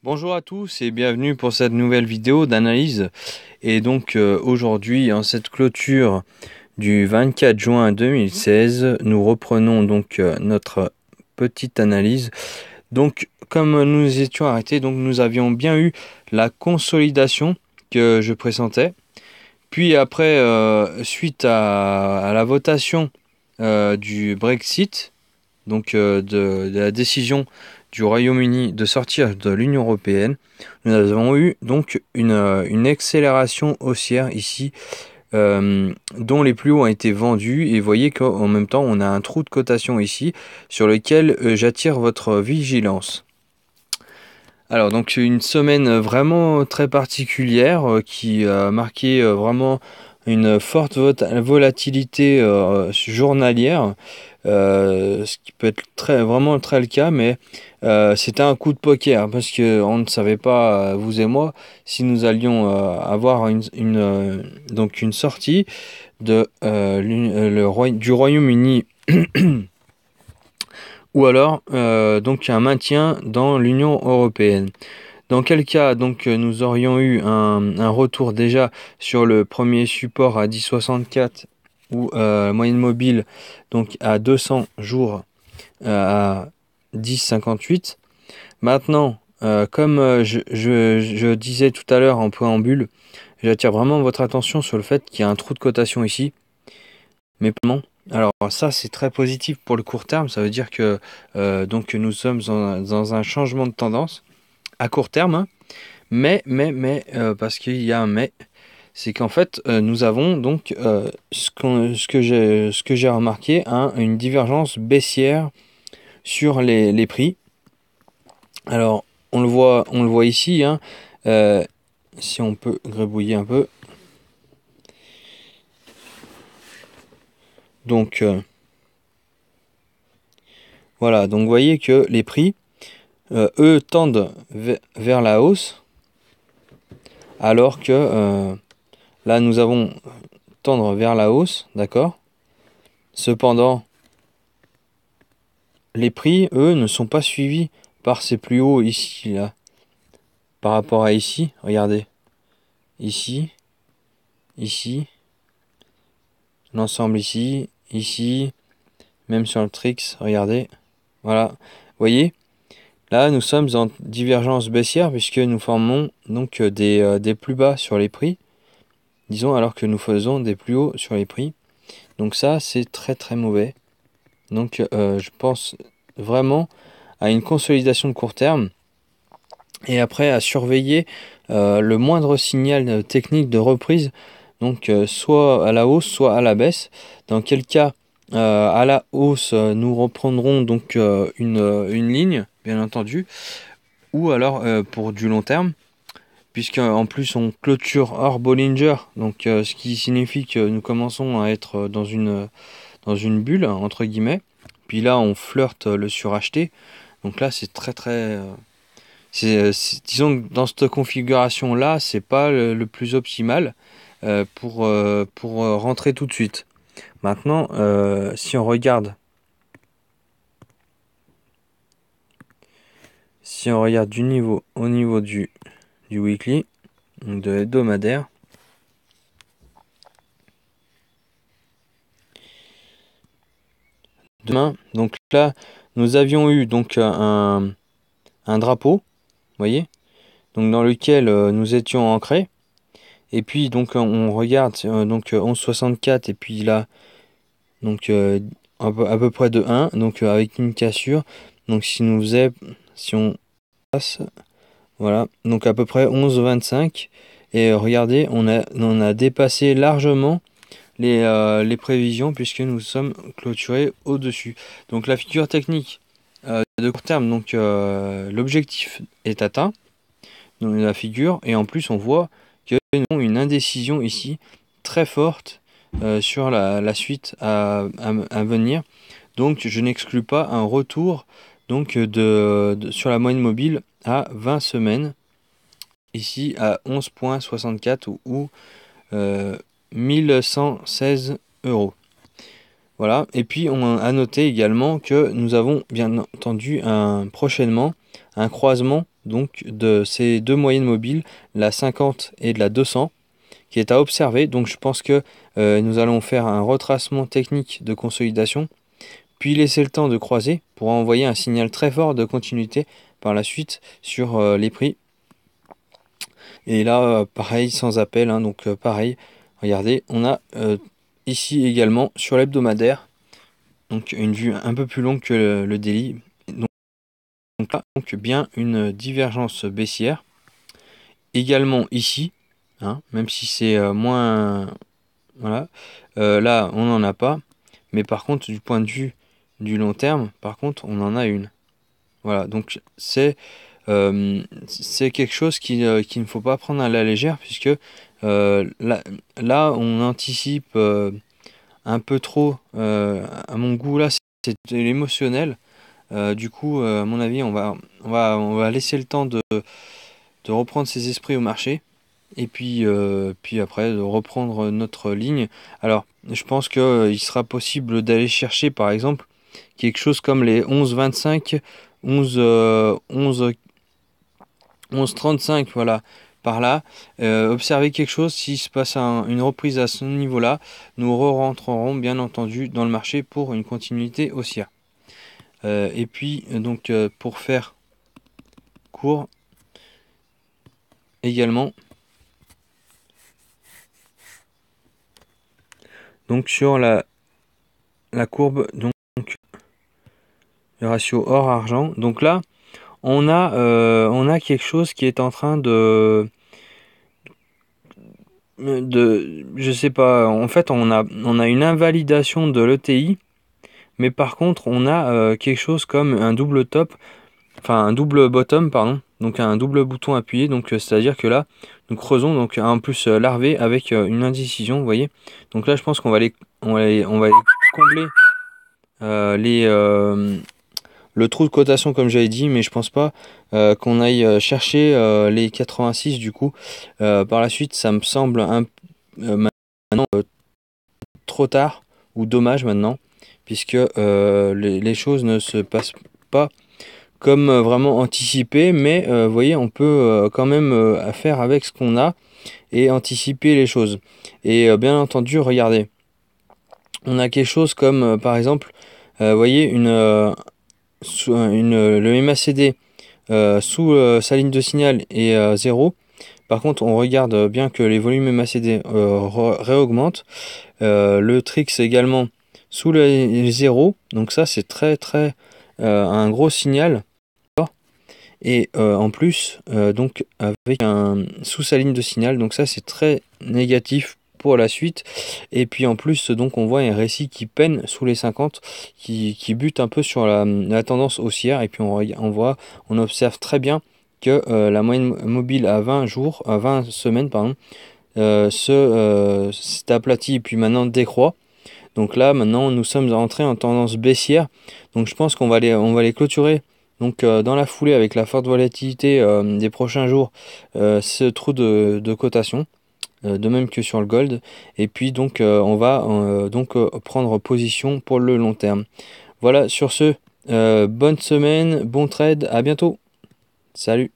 Bonjour à tous et bienvenue pour cette nouvelle vidéo d'analyse. Et donc aujourd'hui, en cette clôture du 24 juin 2016, nous reprenons donc notre petite analyse. Donc comme nous nous étions arrêtés, donc nous avions bien eu la consolidation que je pressentais. Puis après, suite à la votation du Brexit, donc de la décision du Royaume-Uni de sortir de l'Union européenne, nous avons eu donc une accélération haussière ici, dont les plus hauts ont été vendus. Et vous voyez qu'en même temps, on a un trou de cotation ici sur lequel j'attire votre vigilance. Alors donc une semaine vraiment très particulière qui a marqué vraiment une forte volatilité journalière, ce qui peut être vraiment très le cas, mais c'était un coup de poker parce que on ne savait pas, vous et moi, si nous allions avoir donc une sortie du Royaume-Uni ou alors donc un maintien dans l'Union européenne. Dans quel cas donc nous aurions eu un retour déjà sur le premier support à 10,64 ou moyenne mobile donc à 200 jours à 10,58. Maintenant, comme je disais tout à l'heure en préambule, j'attire vraiment votre attention sur le fait qu'il y a un trou de cotation ici. Mais comment? Alors ça c'est très positif pour le court terme, ça veut dire que donc nous sommes dans un changement de tendance à court terme, hein. Mais, parce qu'il y a un mais, c'est qu'en fait nous avons donc ce que j'ai remarqué, hein, une divergence baissière sur les prix. Alors on le voit ici, hein, si on peut gribouiller un peu. Donc voilà, donc vous voyez que les prix, eux, tendent vers la hausse, alors que là, nous avons tendre vers la hausse, d'accord? Cependant, les prix, eux, ne sont pas suivis par ces plus hauts ici, là, par rapport à ici. Regardez, ici, ici, l'ensemble ici, ici, même sur le Trix, regardez, voilà, vous voyez? Là, nous sommes en divergence baissière puisque nous formons donc des plus bas sur les prix, disons, alors que nous faisons des plus hauts sur les prix. Donc ça, c'est très très mauvais. Donc je pense vraiment à une consolidation de court terme et après à surveiller le moindre signal technique de reprise, donc soit à la hausse, soit à la baisse. Dans quel cas, à la hausse, nous reprendrons donc une ligne, bien entendu, ou alors pour du long terme, puisque en plus on clôture hors Bollinger, donc ce qui signifie que nous commençons à être dans une bulle entre guillemets. Puis là on flirte le suracheté, donc là c'est très très disons que dans cette configuration là c'est pas le plus optimal pour rentrer tout de suite. Maintenant si on regarde au niveau du weekly, donc de l'hebdomadaire. Demain, donc là, nous avions eu donc un drapeau, vous voyez, donc dans lequel nous étions ancrés. Et puis donc on regarde donc 11,64 et puis là donc à peu près de 1, donc avec une cassure. Donc si on passe, voilà, donc à peu près 11,25. Et regardez, on a dépassé largement les prévisions puisque nous sommes clôturés au-dessus. Donc la figure technique de court terme, donc l'objectif est atteint dans la figure et en plus on voit que nous avons une indécision ici très forte sur la suite à venir. Donc je n'exclus pas un retour donc sur la moyenne mobile à 20 semaines ici à 11,64 ou 1116 euros. Voilà. Et puis on a noté également que nous avons bien entendu prochainement un croisement donc de ces deux moyennes mobiles, la 50 et de la 200, qui est à observer. Donc je pense que nous allons faire un retracement technique de consolidation, puis laisser le temps de croiser pour envoyer un signal très fort de continuité par la suite sur les prix. Et là, pareil, sans appel, hein, donc pareil, regardez, on a ici également sur l'hebdomadaire, donc une vue un peu plus longue que le daily. Donc là, donc bien une divergence baissière. Également ici, hein, même si c'est moins... Voilà. Là, on n'en a pas. Mais par contre, du point de vue du long terme, par contre, on en a une. Voilà, donc c'est quelque chose qu'il ne faut pas prendre à la légère, puisque là, on anticipe un peu trop, à mon goût, là, c'est de l'émotionnel. Du coup, à mon avis, on va laisser le temps de reprendre ses esprits au marché. Et puis après, de reprendre notre ligne. Alors, je pense qu'il sera possible d'aller chercher, par exemple, quelque chose comme les 11,25, 11,35, voilà, par là. Observer quelque chose, s'il se passe une reprise à ce niveau-là, nous rentrerons bien entendu dans le marché pour une continuité haussière. Et puis, donc, pour faire court, également, donc sur la courbe, donc le ratio or-argent. Donc là, on a quelque chose qui est en train je sais pas, en fait, on a une invalidation de l'ETI, mais par contre, on a quelque chose comme un double top, enfin un double bottom, pardon, donc un double bouton appuyé, donc c'est-à-dire que là, nous creusons, donc en plus larvé avec une indécision, vous voyez. Donc là, je pense qu'on va on va les combler le trou de cotation comme j'avais dit, mais je pense pas qu'on aille chercher les 86 du coup. Par la suite, ça me semble maintenant trop tard ou dommage maintenant, puisque les choses ne se passent pas comme vraiment anticipé, mais vous voyez, on peut quand même faire avec ce qu'on a et anticiper les choses. Et bien entendu, regardez, on a quelque chose comme par exemple, vous voyez, le MACD sous sa ligne de signal est 0. Par contre, on regarde bien que les volumes MACD réaugmentent. Le Trix également sous les 0. Donc ça, c'est très très un gros signal. Et en plus, donc avec sous sa ligne de signal. Donc ça, c'est très négatif pour la suite. Et puis en plus, donc on voit un récit qui peine sous les 50, qui bute un peu sur la tendance haussière. Et puis on observe très bien que la moyenne mobile à 20 jours, à 20 semaines, pardon, s'est aplati et puis maintenant décroît. Donc là, maintenant, nous sommes entrés en tendance baissière. Donc je pense qu'on va les clôturer. Donc dans la foulée, avec la forte volatilité des prochains jours, ce trou de cotation, de même que sur le gold. Et puis donc on va prendre position pour le long terme. Voilà, sur ce, bonne semaine, bon trade, à bientôt. Salut.